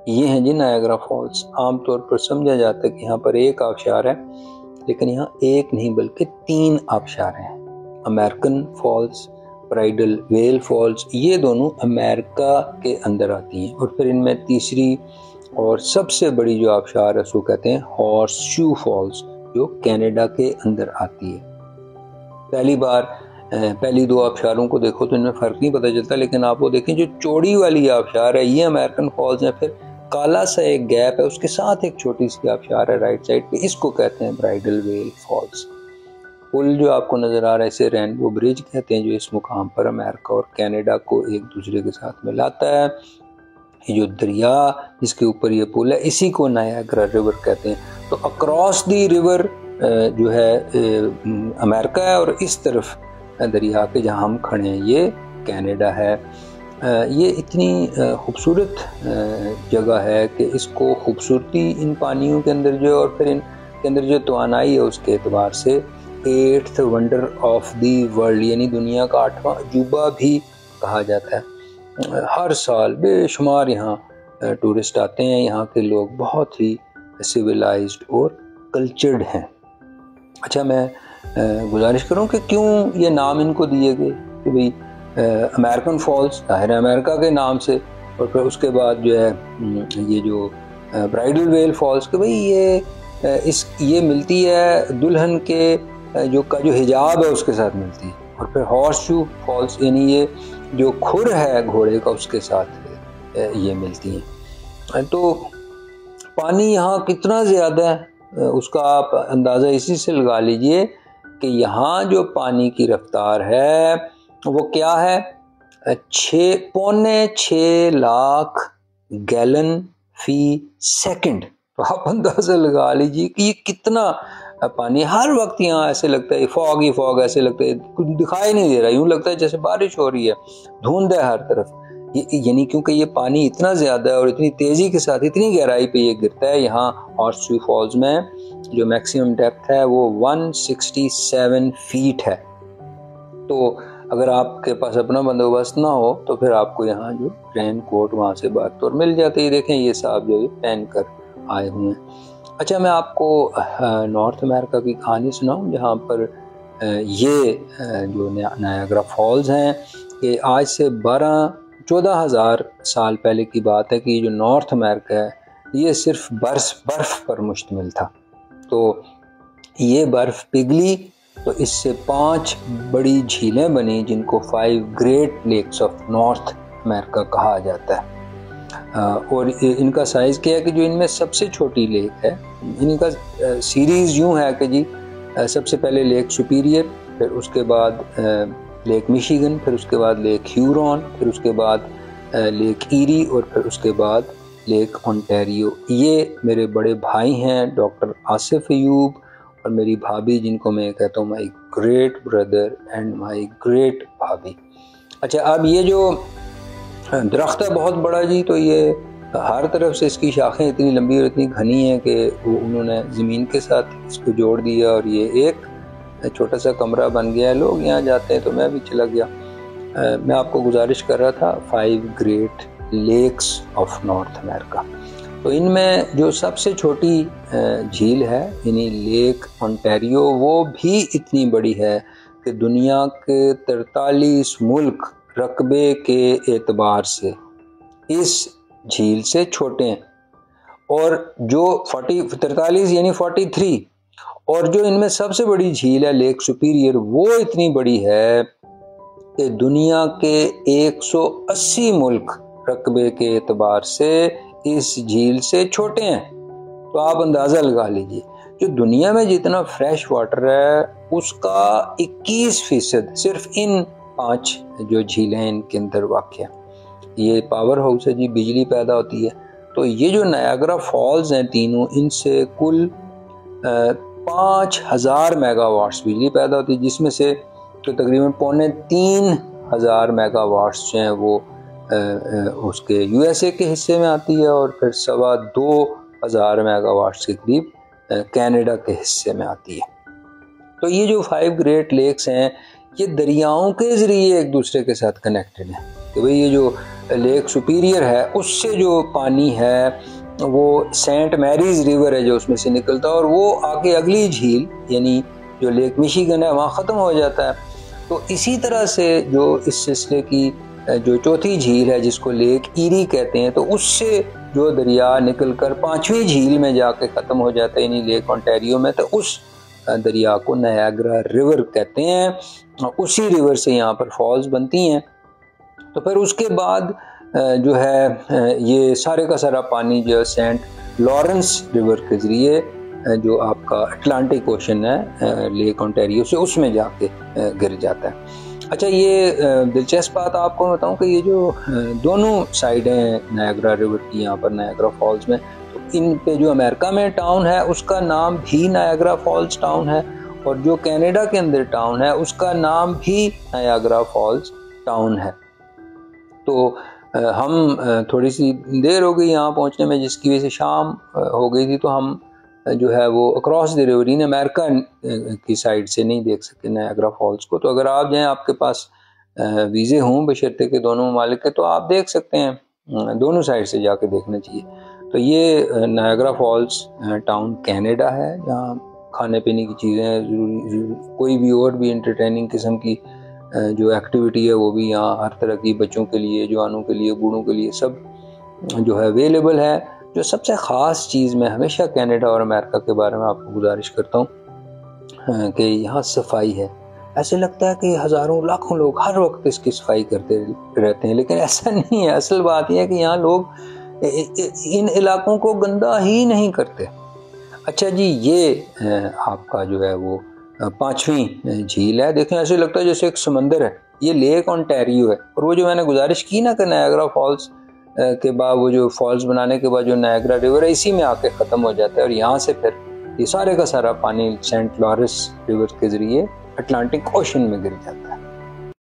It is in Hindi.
ये हैं जी नायग्रा फॉल्स। आमतौर पर समझा जाता है कि यहाँ पर एक आबशार है, लेकिन यहाँ एक नहीं बल्कि 3 आबशार हैं। American Falls, Bridal Veil Falls, ये दोनों अमेरिका के अंदर आती हैं। और फिर इनमें तीसरी और सबसे बड़ी जो आबशार है उसको कहते हैं हॉर्सशू फॉल्स, जो कनाडा के अंदर आती है। पहली 2 आबशारों को देखो तो इनमें फ़र्क नहीं पता चलता, लेकिन आप वो देखें जो चौड़ी वाली आबशार है ये अमेरिकन फॉल्स है, फिर काला सा एक गैप है उसके साथ एक छोटी सी आबशार है राइट साइड पे, इसको कहते हैं ब्राइडल वेल फॉल्स। पुल जो आपको नज़र आ रहा है इसे रेनबो ब्रिज कहते हैं, जो इस मुकाम पर अमेरिका और कनाडा को एक दूसरे के साथ मिलाता है। ये जो दरिया जिसके ऊपर ये पुल है इसी को नायग्रा रिवर कहते हैं। तो अक्रॉस दी रिवर जो है अमेरिका है, और इस तरफ दरिया के जहाँ हम खड़े हैं ये कनाडा है। ये इतनी खूबसूरत जगह है कि इसको खूबसूरती इन पानियों के अंदर जो, और फिर इनके अंदर जो तवानाई है उसके एतबार से 8th wonder of the world यानी दुनिया का 8वां अजूबा भी कहा जाता है। हर साल बेशुमार यहाँ टूरिस्ट आते हैं। यहाँ के लोग बहुत ही सिविलाइज्ड और कल्चर्ड हैं। अच्छा, मैं गुजारिश करूँ कि क्यों ये नाम इनको दिए गए कि भाई अमेरिकन फॉल्स जाहिर है अमेरिका के नाम से, और फिर उसके बाद जो है ये जो ब्राइडल वेल फॉल्स कि भाई ये मिलती है दुल्हन के जो हिजाब है उसके साथ मिलती है, और फिर हॉर्सशू फॉल्स यानी ये जो खुर है घोड़े का उसके साथ ये मिलती हैं। तो पानी यहाँ कितना ज़्यादा है उसका आप अंदाज़ा इसी से लगा लीजिए कि यहाँ जो पानी की रफ्तार है वो क्या है, 6.6 लाख गैलन फी सेकंड। तो आप अंदाज़ा लगा लीजिए कि ये कितना पानी। हर वक्त यहाँ ऐसे लगता है फॉग ही फॉग, ऐसे लगता है कुछ दिखाई नहीं दे रहा, यूँ लगता है जैसे बारिश हो रही है, धुंध है हर तरफ। यानी क्योंकि ये पानी इतना ज़्यादा है और इतनी तेज़ी के साथ इतनी गहराई पे ये गिरता है। यहाँ हॉर्सशू फॉल्स में जो मैक्सिमम डेप्थ है वो 167 फीट है। तो अगर आपके पास अपना बंदोबस्त ना हो तो फिर आपको यहाँ जो रेन कोट वहाँ से बातौर मिल जाते हैं। देखें ये साहब जो पहन कर आए हुए हैं। अच्छा, मैं आपको नॉर्थ अमेरिका की कहानी सुनाऊँ जहाँ पर ये जो नायग्रा फॉल्स हैं कि आज से 14,000 साल पहले की बात है कि ये जो नॉर्थ अमेरिका है ये सिर्फ बर्फ़ पर मुश्तमिल था। तो ये बर्फ़ पिघली तो इससे 5 बड़ी झीलें बनी जिनको 5 Great Lakes of North America कहा जाता है। और इनका साइज़ क्या है कि जो इनमें सबसे छोटी लेक है, इनका सीरीज़ यूँ है कि जी सबसे पहले लेक सुपीरियर, फिर उसके बाद लेक मिशिगन, फिर उसके बाद लेक ह्यूरॉन, फिर उसके बाद लेक ईरी, और फिर उसके बाद लेक ओंटारियो। ये मेरे बड़े भाई हैं डॉक्टर आसिफ अयूब और मेरी भाभी जिनको मैं कहता हूँ my great brother and my great भाभी। अच्छा, अब ये जो दरख्त है बहुत बड़ा जी, तो ये हर तरफ से इसकी शाखें इतनी लंबी और इतनी घनी हैं कि वो उन्होंने ज़मीन के साथ इसको जोड़ दिया और ये एक छोटा सा कमरा बन गया है। लोग यहाँ जाते हैं तो मैं भी चला गया। मैं आपको गुजारिश कर रहा था 5 Great Lakes of North America. तो इनमें जो सबसे छोटी झील है यानी लेक ओंटारियो वो भी इतनी बड़ी है कि दुनिया के 43 मुल्क रकबे के एतबार से इस झील से छोटे हैं, और जो 43 यानी 43, और जो इनमें सबसे बड़ी झील है लेक सुपीरियर वो इतनी बड़ी है कि दुनिया के 180 मुल्क रकबे के एतबार से इस झील से छोटे हैं। तो आप अंदाज़ा लगा लीजिए जो दुनिया में जितना फ्रेश वाटर है उसका 21% सिर्फ इन 5 जो झीलें हैं इनके अंदर वाक़या। ये पावर हाउस है जी, बिजली पैदा होती है। तो ये जो नायग्रा फॉल्स हैं तीनों, इनसे कुल 5,000 मेगावाट्स बिजली पैदा होती है, जिसमें से तो तकरीबन 3,500 मेगावाट्स जो हैं वो उसके यूएसए के हिस्से में आती है, और फिर 2,2500 मेगावाट्स के करीब कनाडा के हिस्से में आती है। तो ये जो 5 ग्रेट लेक्स हैं ये दरियाओं के ज़रिए एक दूसरे के साथ कनेक्टेड हैं कि भाई ये जो लेक सुपीरियर है उससे जो पानी है वो सेंट मैरीज रिवर है जो उसमें से निकलता है और वो आके अगली झील यानी जो लेक मिशिगन है वहाँ ख़त्म हो जाता है। तो इसी तरह से जो इस सिलसिले की जो चौथी झील है जिसको लेक ईरी कहते हैं, तो उससे जो दरिया निकलकर पांचवी झील में जाके ख़त्म हो जाता है यानी लेक ओंटारियो में, तो उस दरिया को नायाग्रा रिवर कहते हैं। उसी रिवर से यहाँ पर फॉल्स बनती हैं। तो फिर उसके बाद जो है ये सारे का सारा पानी जो सेंट लॉरेंस रिवर के ज़रिए जो आपका अटलांटिक ओशन है लेक ओंटारियो से उसमें जाके गिर जाता है। अच्छा, ये दिलचस्प बात आपको बताऊं कि ये जो दोनों साइड हैं नायग्रा रिवर की यहाँ पर नायग्रा फॉल्स में, तो इन पे जो अमेरिका में टाउन है उसका नाम भी नायग्रा फॉल्स टाउन है और जो कनाडा के अंदर टाउन है उसका नाम भी नायग्रा फॉल्स टाउन है। तो हम थोड़ी सी देर हो गई यहाँ पहुँचने में जिसकी वजह से शाम हो गई थी, तो हम जो है वो across the river in America की साइड से नहीं देख सके नायग्रा फॉल्स को। तो अगर आप जाएँ, आपके पास वीज़े हों बशर्ते के दोनों ममालिक के, तो आप देख सकते हैं, दोनों साइड से जाके देखना चाहिए। तो ये नायग्रा फॉल्स टाउन कनाडा है जहाँ खाने पीने की चीज़ें कोई भी और भी इंटरटेनिंग किस्म की जो एक्टिविटी है वो भी यहाँ हर तरह की बच्चों के लिए, जवानों के लिए, बूढ़ों के लिए सब जो है अवेलेबल है। जो सबसे ख़ास चीज़ मैं हमेशा कनाडा और अमेरिका के बारे में आपको गुजारिश करता हूँ कि यहाँ सफाई है। ऐसे लगता है कि हज़ारों लाखों लोग हर वक्त इसकी सफाई करते रहते हैं, लेकिन ऐसा नहीं है। असल बात यह है कि यहाँ लोग इन इलाकों को गंदा ही नहीं करते। अच्छा जी, ये आपका जो है वो पांचवी झील है। देखें, ऐसे लगता है जैसे एक समंदर है। ये लेक ओंटारियो है और वो जो मैंने गुजारिश की ना कि नायग्रा फॉल्स के बाद वो जो फॉल्स बनाने के बाद जो नायग्रा रिवर है इसी में आके ख़त्म हो जाता है और यहाँ से फिर ये सारे का सारा पानी सेंट लॉरेंस रिवर के ज़रिए अटलांटिक ओशन में गिर जाता है।